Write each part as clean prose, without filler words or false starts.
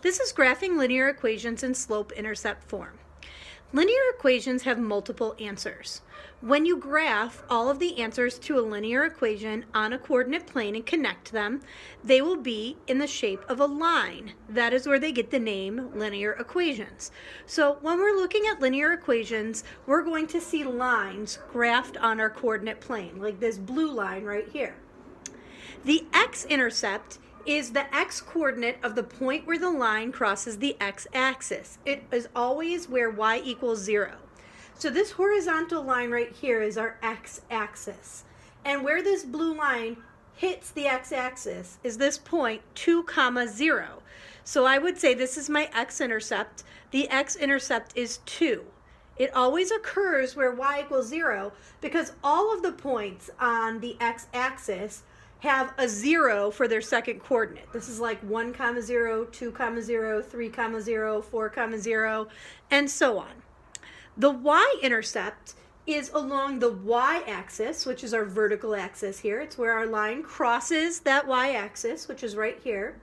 This is graphing linear equations in slope-intercept form. Linear equations have multiple answers. When you graph all of the answers to a linear equation on a coordinate plane and connect them, they will be in the shape of a line. That is where they get the name linear equations. So when we're looking at linear equations, we're going to see lines graphed on our coordinate plane, like this blue line right here. The x-intercept is the x-coordinate of the point where the line crosses the x-axis. It is always where y equals 0. So this horizontal line right here is our x-axis. And where this blue line hits the x-axis is this point 2, 0. So I would say this is my x-intercept. The x-intercept is 2. It always occurs where y equals 0 because all of the points on the x-axis have a 0 for their second coordinate. This is like 1, 0, 2, 0, 3, 0, 4, 0, and so on. The y-intercept is along the y-axis, which is our vertical axis here. It's where our line crosses that y-axis, which is right here.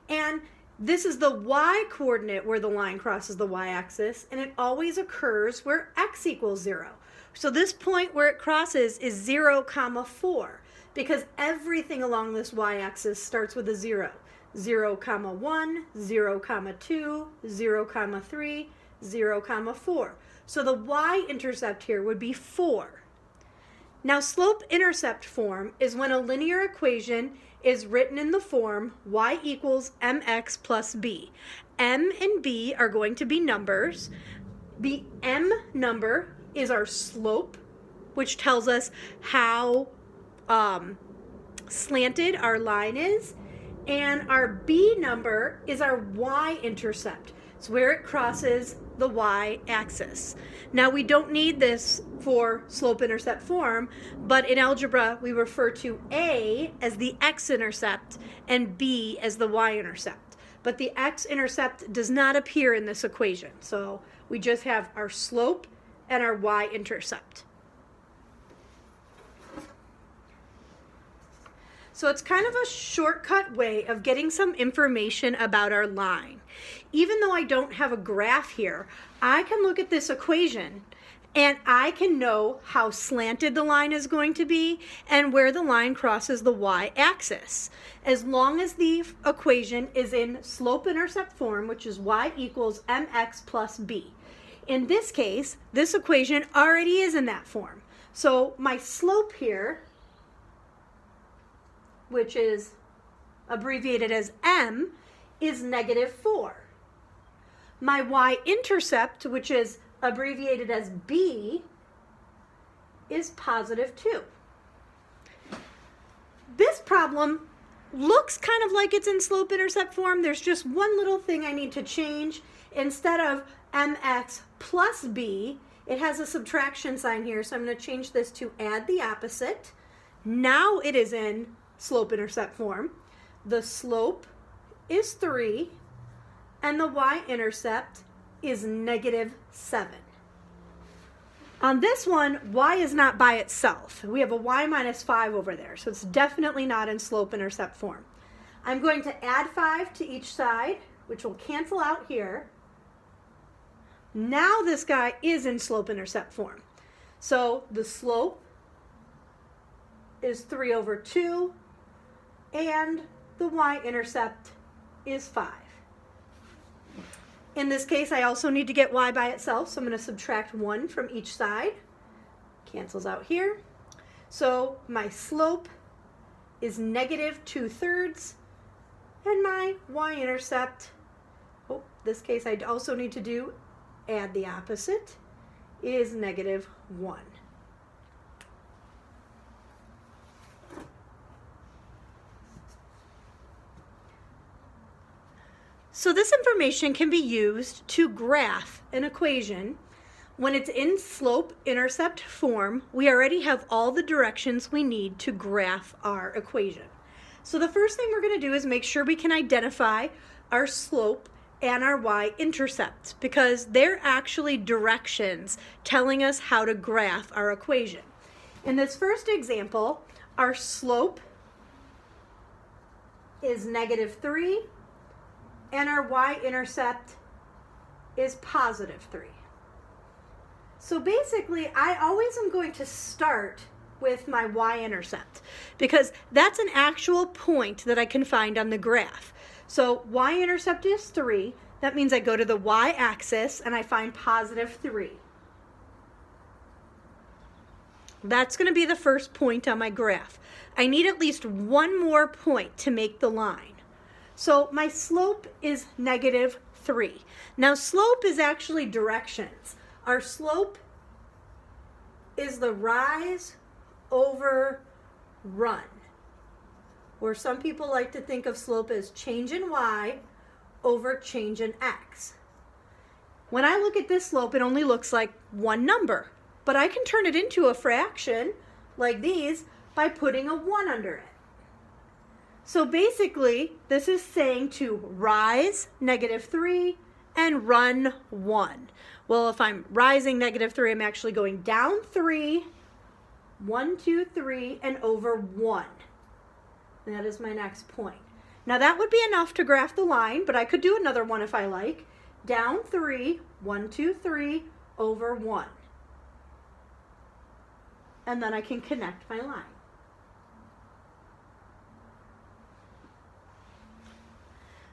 And this is the y-coordinate where the line crosses the y-axis, and it always occurs where x equals 0. So this point where it crosses is 0, 4. Because everything along this y-axis starts with a 0. 0, 1, 0, 2, 0, 3, 0, 4. So the y-intercept here would be 4. Now slope-intercept form is when a linear equation is written in the form y equals mx plus b. M and b are going to be numbers. The m number is our slope, which tells us how slanted our line is, and our b number is our y-intercept. It's where it crosses the y-axis. Now we don't need this for slope-intercept form, but in algebra we refer to a as the x-intercept and b as the y-intercept. But the x-intercept does not appear in this equation, so we just have our slope and our y-intercept. So it's kind of a shortcut way of getting some information about our line. Even though I don't have a graph here, I can look at this equation and I can know how slanted the line is going to be and where the line crosses the y-axis. As long as the equation is in slope-intercept form, which is y equals mx plus b. In this case, this equation already is in that form. So my slope here, which is abbreviated as m, is -4. My y-intercept, which is abbreviated as b, is +2. This problem looks kind of like it's in slope-intercept form. There's just one little thing I need to change. Instead of mx plus b, it has a subtraction sign here, so I'm going to change this to add the opposite. Now it is in slope-intercept form. The slope is 3 and the y-intercept is -7. On this one, y is not by itself. We have a y minus 5 over there, so it's definitely not in slope-intercept form. I'm going to add 5 to each side, which will cancel out here. Now this guy is in slope-intercept form. So the slope is 3 over 2, and the y-intercept is 5. In this case, I also need to get y by itself, so I'm going to subtract 1 from each side. Cancels out here. So my slope is -2/3, and my y-intercept, this case I also need to add the opposite, is -1. So this information can be used to graph an equation. When it's in slope-intercept form, we already have all the directions we need to graph our equation. So the first thing we're going to do is make sure we can identify our slope and our y-intercept because they're actually directions telling us how to graph our equation. In this first example, our slope is -3 and our y-intercept is positive 3. So basically, I always am going to start with my y-intercept because that's an actual point that I can find on the graph. So y-intercept is 3. That means I go to the y-axis and I find positive 3. That's going to be the first point on my graph. I need at least one more point to make the line. So my slope is negative 3. Now slope is actually directions. Our slope is the rise over run, where some people like to think of slope as change in y over change in x. When I look at this slope, it only looks like one number, but I can turn it into a fraction like these by putting a 1 under it. So basically, this is saying to rise negative 3 and run 1. Well, if I'm rising negative 3, I'm actually going down 3, 1, 2, 3, and over 1. And that is my next point. Now that would be enough to graph the line, but I could do another one if I like. Down 3, 1, 2, 3, over 1. And then I can connect my line.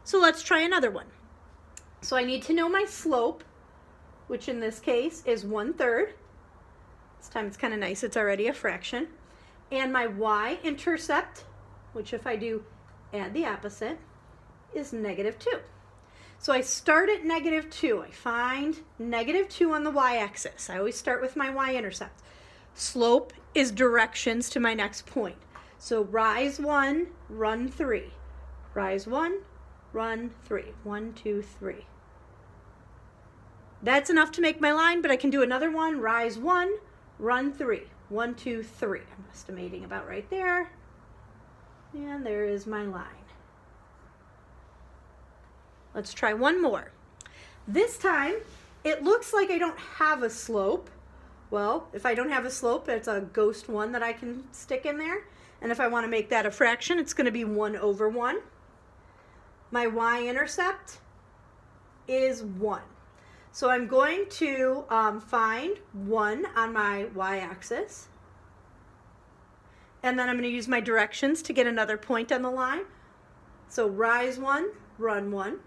So let's try another one. So I need to know my slope, which in this case is 1/3. This time it's kind of nice, it's already a fraction. And my y-intercept, which if I do add the opposite, is negative 2. So I start at negative 2. I find negative 2 on the y-axis. I always start with my y-intercept. Slope is directions to my next point. So rise 1, run 3. Rise 1, run 3. 1, 2, 3. That's enough to make my line, but I can do another one. Rise 1, run 3. 1, 2, 3. I'm estimating about right there. And there is my line. Let's try one more. This time, it looks like I don't have a slope. Well, if I don't have a slope, it's a ghost 1 that I can stick in there. And if I want to make that a fraction, it's going to be 1 over 1. My y-intercept is 1. So I'm going to find 1 on my y-axis. And then I'm going to use my directions to get another point on the line. So rise 1, run 1.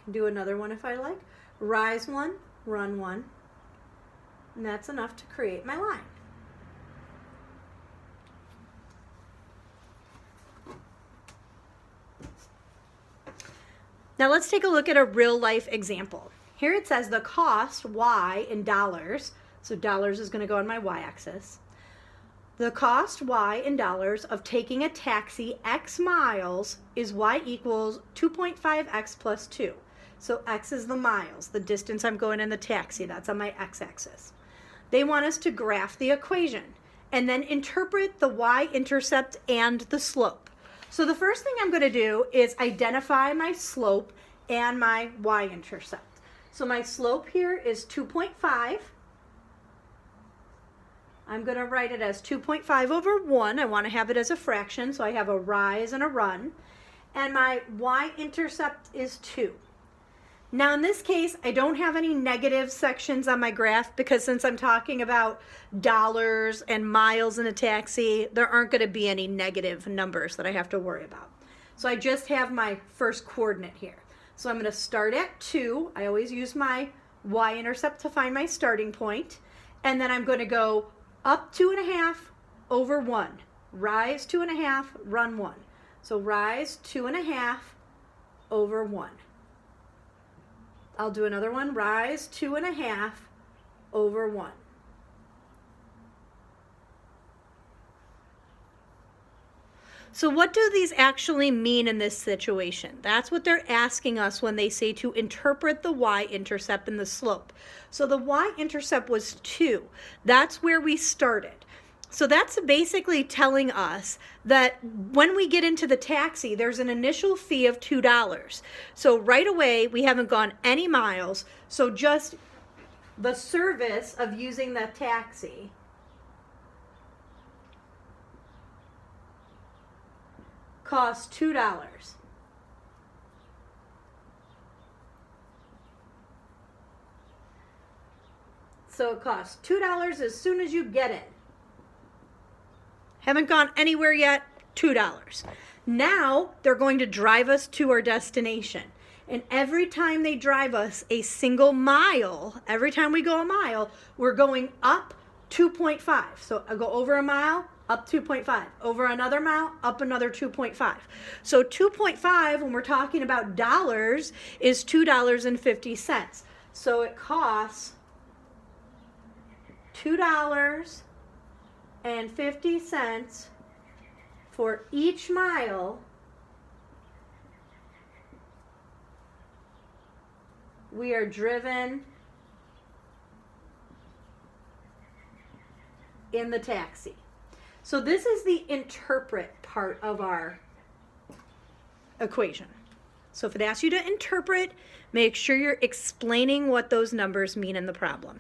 Can do another one if I like. Rise 1, run 1. And that's enough to create my line. Now let's take a look at a real life example. Here it says the cost, y, in dollars, so dollars is going to go on my y-axis. The cost, y, in dollars of taking a taxi x miles is y equals 2.5x plus 2. So x is the miles, the distance I'm going in the taxi. That's on my x-axis. They want us to graph the equation and then interpret the y-intercept and the slope. So the first thing I'm going to do is identify my slope and my y-intercept. So my slope here is 2.5. I'm going to write it as 2.5 over 1. I want to have it as a fraction, so I have a rise and a run. And my y-intercept is 2. Now in this case, I don't have any negative sections on my graph because since I'm talking about dollars and miles in a taxi, there aren't going to be any negative numbers that I have to worry about. So I just have my first coordinate here. So I'm going to start at 2. I always use my y-intercept to find my starting point. And then I'm going to go up 2.5 over 1. Rise 2.5, run 1. So rise 2.5 over 1. I'll do another one. Rise 2.5 over 1. So what do these actually mean in this situation? That's what they're asking us when they say to interpret the y-intercept and the slope. So the y-intercept was 2. That's where we started. So that's basically telling us that when we get into the taxi, there's an initial fee of $2. So right away, we haven't gone any miles. So just the service of using the taxi costs $2. So it costs $2 as soon as you get in. Haven't gone anywhere yet, $2. Now they're going to drive us to our destination. And every time they drive us a single mile, every time we go a mile, we're going up 2.5. So I go over a mile, up 2.5. Over another mile, up another 2.5. So 2.5, when we're talking about dollars, is $2.50. So it costs $2.50 for each mile we are driven in the taxi. So this is the interpret part of our equation. So if it asks you to interpret, make sure you're explaining what those numbers mean in the problem.